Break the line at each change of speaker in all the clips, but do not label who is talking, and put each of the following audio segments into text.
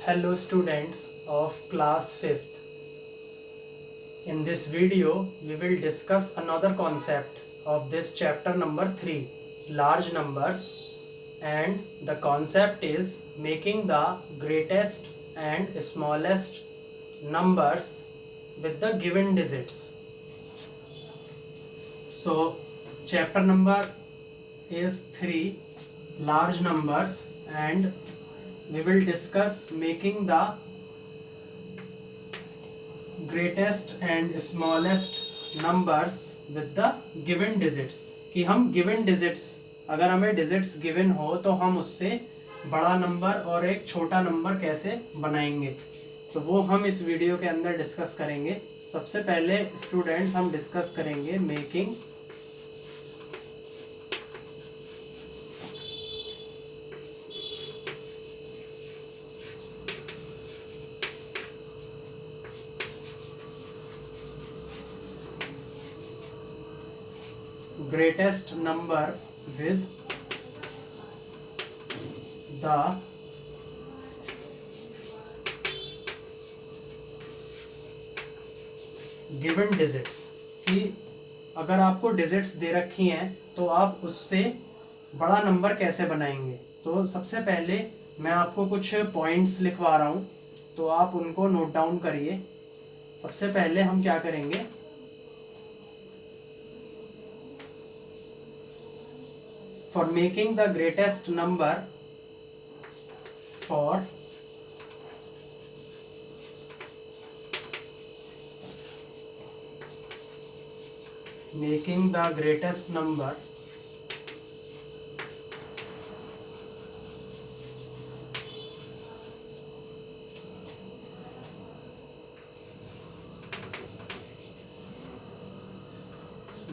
Hello students of class 5th. In this video, we will discuss another concept of this chapter number 3, large numbers, and the concept is making the greatest and smallest numbers with the given digits. So, chapter number is 3, large numbers, and we will discuss making the greatest and smallest numbers with the given digits कि हम given digits अगर हमें digits given हो तो हम उससे बड़ा number और एक छोटा नंबर कैसे बनाएंगे, तो वो हम इस वीडियो के अंदर डिस्कस करेंगे। सबसे पहले स्टूडेंट्स हम डिस्कस करेंगे making greatest number with the given digits कि अगर आपको डिजिट्स दे रखी हैं तो आप उससे बड़ा नंबर कैसे बनाएंगे। तो सबसे पहले मैं आपको कुछ पॉइंट्स लिखवा रहा हूँ, तो आप उनको नोट डाउन करिए। सबसे पहले हम क्या करेंगे, for making the greatest number for making the greatest number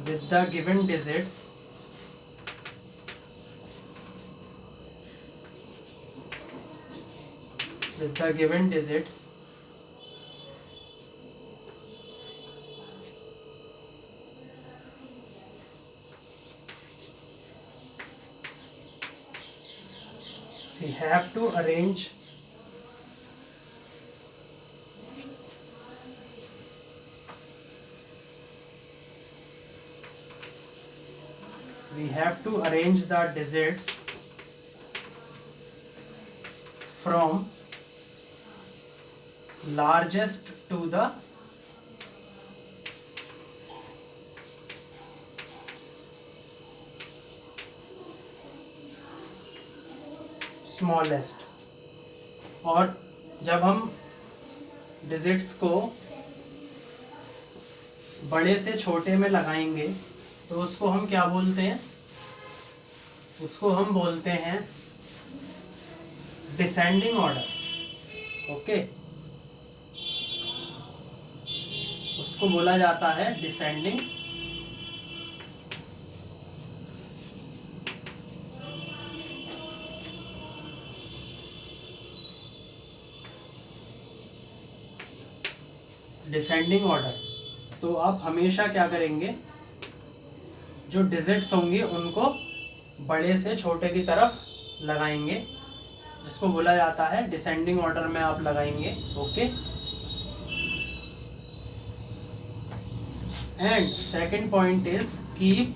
with the given digits we have to arrange the digits from largest to the smallest. और जब हम डिजिट्स को बड़े से छोटे में लगाएंगे तो उसको हम क्या बोलते हैं, उसको हम बोलते हैं डिसेंडिंग ऑर्डर। ओके, उसको बोला जाता है डिसेंडिंग ऑर्डर। तो आप हमेशा क्या करेंगे, जो डिजिट्स होंगे उनको बड़े से छोटे की तरफ लगाएंगे, जिसको बोला जाता है डिसेंडिंग ऑर्डर में आप लगाएंगे। Okay, and second point is keep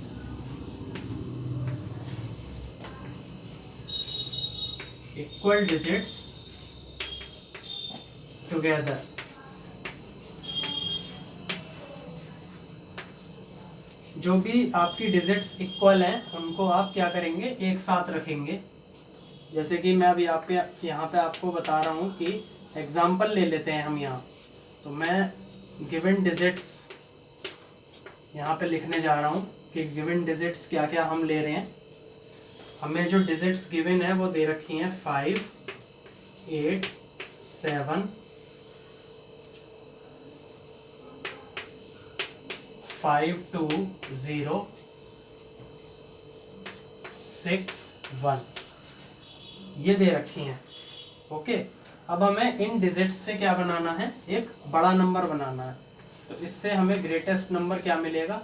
equal digits together. जो भी आपकी डिजिट्स इक्वल हैं उनको आप क्या करेंगे, एक साथ रखेंगे। जैसे कि मैं अभी यहाँ पे आपको बता रहा हूँ कि एग्जाम्पल ले लेते हैं हम यहाँ। तो मैं गिवन डिजिट्स यहाँ पे लिखने जा रहा हूँ कि गिवन डिजिट्स क्या क्या हम ले रहे हैं। हमें जो डिजिट्स गिवन है वो दे रखी हैं 5, 8, 7, 5, 2, 0, 6, 1 ये दे रखी हैं। ओके, अब हमें इन डिजिट्स से क्या बनाना है, एक बड़ा नंबर बनाना है। तो इससे हमें ग्रेटेस्ट नंबर क्या मिलेगा,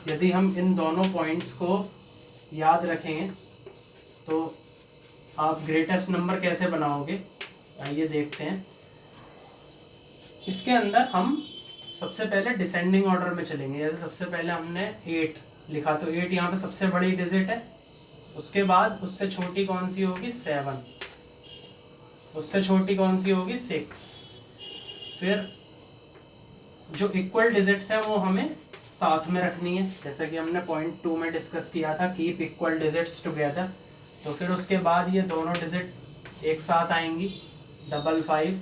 यदि हम इन दोनों पॉइंट्स को याद रखेंगे तो आप ग्रेटेस्ट नंबर कैसे बनाओगे, आइए देखते हैं। इसके अंदर हम सबसे पहले डिसेंडिंग ऑर्डर में चलेंगे। जैसे सबसे पहले हमने 8 लिखा, तो 8 यहाँ पे सबसे बड़ी डिजिट है। उसके बाद उससे छोटी कौन सी होगी, 7। उससे छोटी कौन सी होगी, 6। फिर जो इक्वल डिजिट्स हैं वो हमें साथ में रखनी है, जैसा कि हमने पॉइंट 2 में डिस्कस किया था, कीप इक्वल डिजिट्स टुगेदर। तो फिर उसके बाद ये दोनों डिजिट एक साथ आएंगी, 55।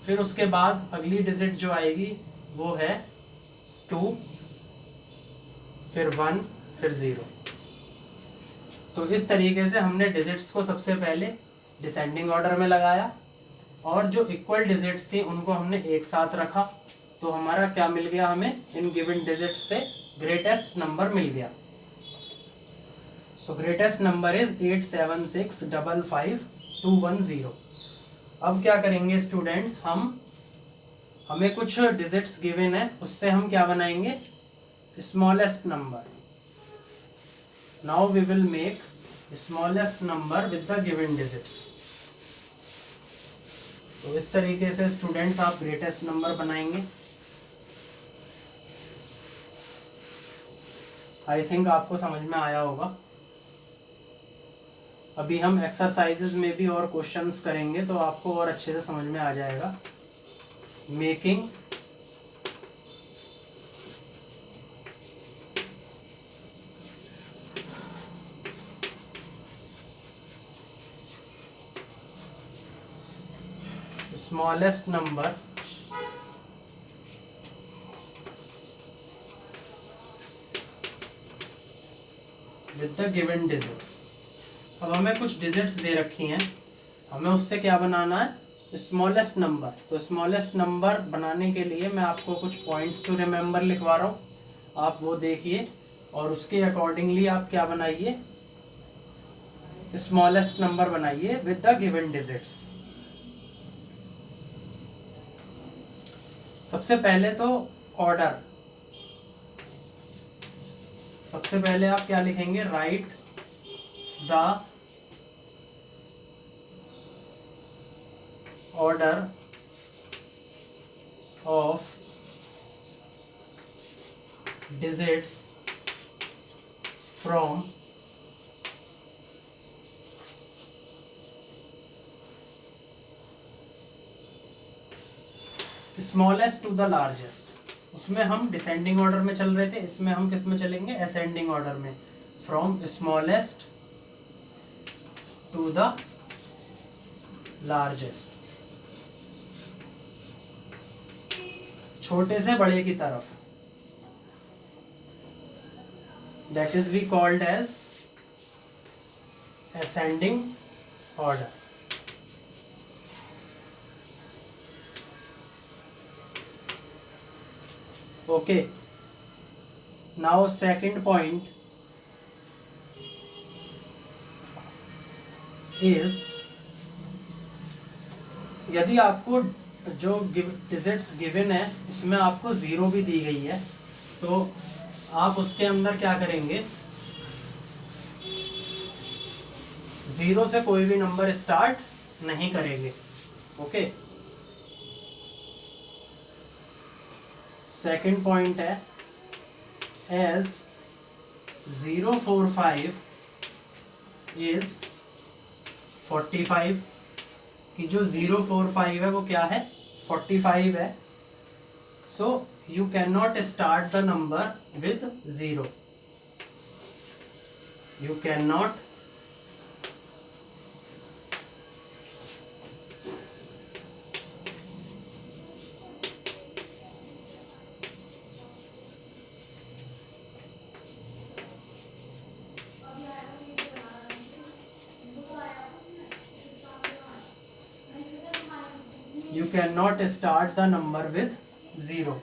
फिर उसके बाद अगली डिजिट जो आएगी वो है 2, फिर 1, फिर 0। तो इस तरीके से हमने डिजिट्स को सबसे पहले डिसेंडिंग ऑर्डर में लगाया, और जो इक्वल डिजिट्स थी उनको हमने एक साथ रखा। तो हमारा क्या मिल गया, हमें इन गिवन डिजिट्स से ग्रेटेस्ट नंबर मिल गया। सो ग्रेटेस्ट नंबर इज 876555210। अब क्या करेंगे स्टूडेंट्स, हमें कुछ डिजिट्स गिवन है, उससे हम क्या बनाएंगे, smallest number. Now we will make smallest number with the given digits. तो इस तरीके से स्टूडेंट्स आप ग्रेटेस्ट नंबर बनाएंगे। आई थिंक आपको समझ में आया होगा। अभी हम एक्सरसाइजेज में भी और क्वेश्चंस करेंगे तो आपको और अच्छे से समझ में आ जाएगा। Making smallest number with the given digits. अब हमें कुछ डिजिट्स दे रखी हैं, हमें उससे क्या बनाना है, स्मॉलेस्ट नंबर। तो स्मॉलेस्ट नंबर बनाने के लिए मैं आपको कुछ पॉइंट्स टू रिमेंबर लिखवा रहा हूँ, आप वो देखिए और उसके अकॉर्डिंगली आप क्या बनाइए, स्मॉलेस्ट नंबर बनाइए विद द गिवन डिजिट्स। सबसे पहले तो ऑर्डर, सबसे पहले आप क्या लिखेंगे, write the order of digits from smallest to the largest. उसमें हम डिसेंडिंग ऑर्डर में चल रहे थे, इसमें हम किस में चलेंगे, असेंडिंग ऑर्डर में, from smallest to the largest, छोटे से बड़े की तरफ। That is we called as ascending order. Okay, now second point is, यदि आपको जो डिजिट्स गिवन है उसमें आपको 0 भी दी गई है, तो आप उसके अंदर क्या करेंगे, 0 से कोई भी नंबर स्टार्ट नहीं करेंगे। ओके, सेकेंड पॉइंट है, एज 045 इज 45, कि जो 045 है वो क्या है, 45 है। So you can not start the number with 0, you can not start the number with 0.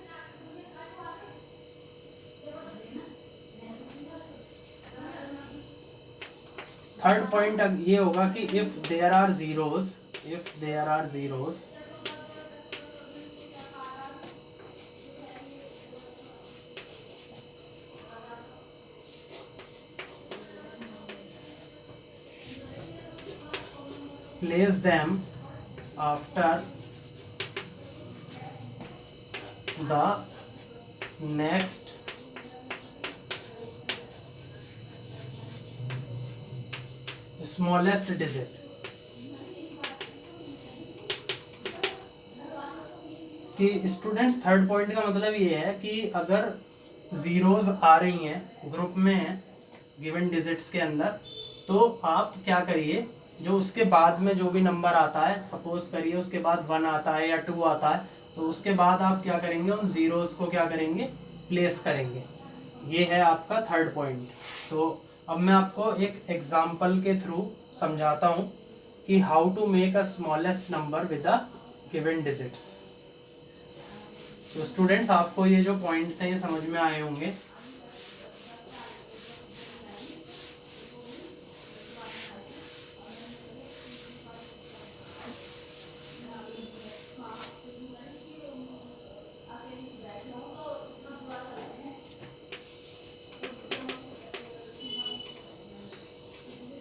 Third point ये होगा कि if there are zeros, place them after the next smallest digit। कि स्टूडेंट्स थर्ड पॉइंट का मतलब ये है कि अगर जीरोज आ रही हैं ग्रुप में हैं गिवन डिजिट्स के अंदर, तो आप क्या करिए, जो उसके बाद में जो भी नंबर आता है, सपोज करिए उसके बाद 1 आता है या 2 आता है, तो उसके बाद आप क्या करेंगे, उन जीरोज को क्या करेंगे, प्लेस करेंगे। ये है आपका थर्ड पॉइंट। तो अब मैं आपको एक एग्जाम्पल के थ्रू समझाता हूँ कि how to make a smallest number with a given digits. तो स्टूडेंट्स आपको ये जो पॉइंट्स हैं ये समझ में आए होंगे।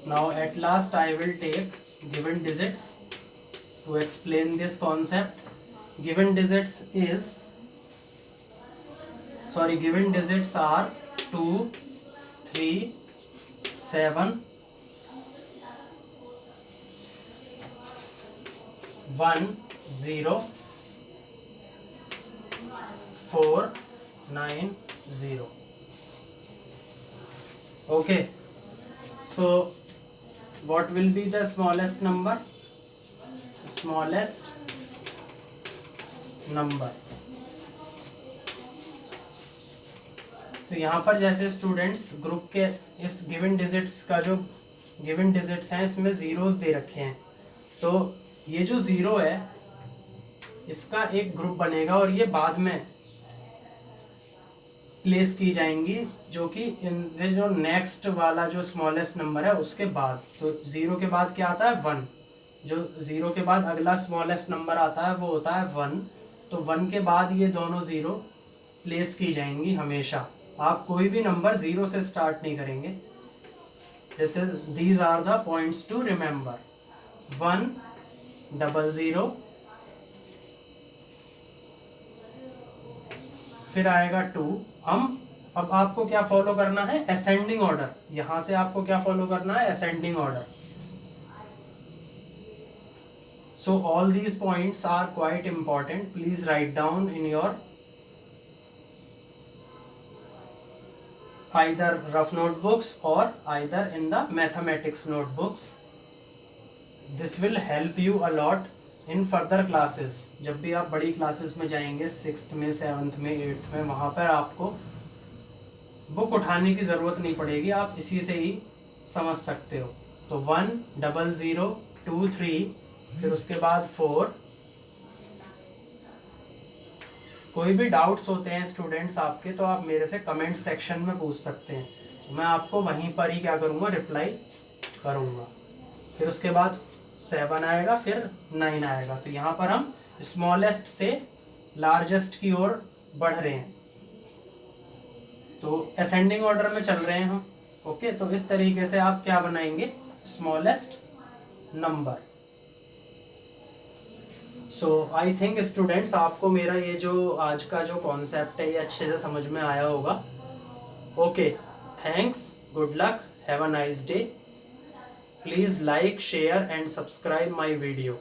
Now at last I will take given digits to explain this concept. Given digits are 2, 3, 7, 1, 0, 4, 9, 0. Okay, so what will be the smallest number? Smallest number। तो यहाँ पर जैसे स्टूडेंट्स ग्रुप के इस गिवन डिजिट्स का जो गिवन डिजिट्स हैं इसमें जीरोस दे रखे हैं, तो ये जो जीरो है इसका एक ग्रुप बनेगा और ये बाद में प्लेस की जाएंगी, जो कि इनसे जो नेक्स्ट वाला जो स्मॉलेस्ट नंबर है उसके बाद। तो जीरो के बाद क्या आता है, 1। जो जीरो के बाद अगला स्मॉलेस्ट नंबर आता है वो होता है 1। तो 1 के बाद ये दोनों जीरो प्लेस की जाएंगी हमेशा। आप कोई भी नंबर जीरो से स्टार्ट नहीं करेंगे। जैसे these are the points to remember, 1, 00, फिर आएगा 2। हम अब आपको क्या फॉलो करना है, असेंडिंग ऑर्डर। यहां से आपको क्या फॉलो करना है, ascending order. So all these points are quite important, please write down in your either rough notebooks or either in the mathematics notebooks. This will help you a lot in further classes। जब भी आप बड़ी classes में जाएंगे, 6th में, 7th में, 8th में, वहाँ पर आपको बुक उठाने की ज़रूरत नहीं पड़ेगी, आप इसी से ही समझ सकते हो। तो 1, 00, 2, 3, फिर उसके बाद 4। कोई भी डाउट्स होते हैं स्टूडेंट्स आपके, तो आप मेरे से कमेंट सेक्शन में पूछ सकते हैं, तो मैं आपको वहीं पर ही क्या करूँगा, रिप्लाई करूँगा। फिर उसके बाद 7 आएगा, फिर 9 आएगा। तो यहाँ पर हम स्मॉलेस्ट से लार्जेस्ट की ओर बढ़ रहे हैं, तो असेंडिंग ऑर्डर में चल रहे हैं हम। ओके, तो इस तरीके से आप क्या बनाएंगे, smallest number. So I think students आपको मेरा ये जो आज का जो कॉन्सेप्ट है ये अच्छे से समझ में आया होगा। Okay, thanks, good luck, have a nice day. Please like, share and subscribe my video.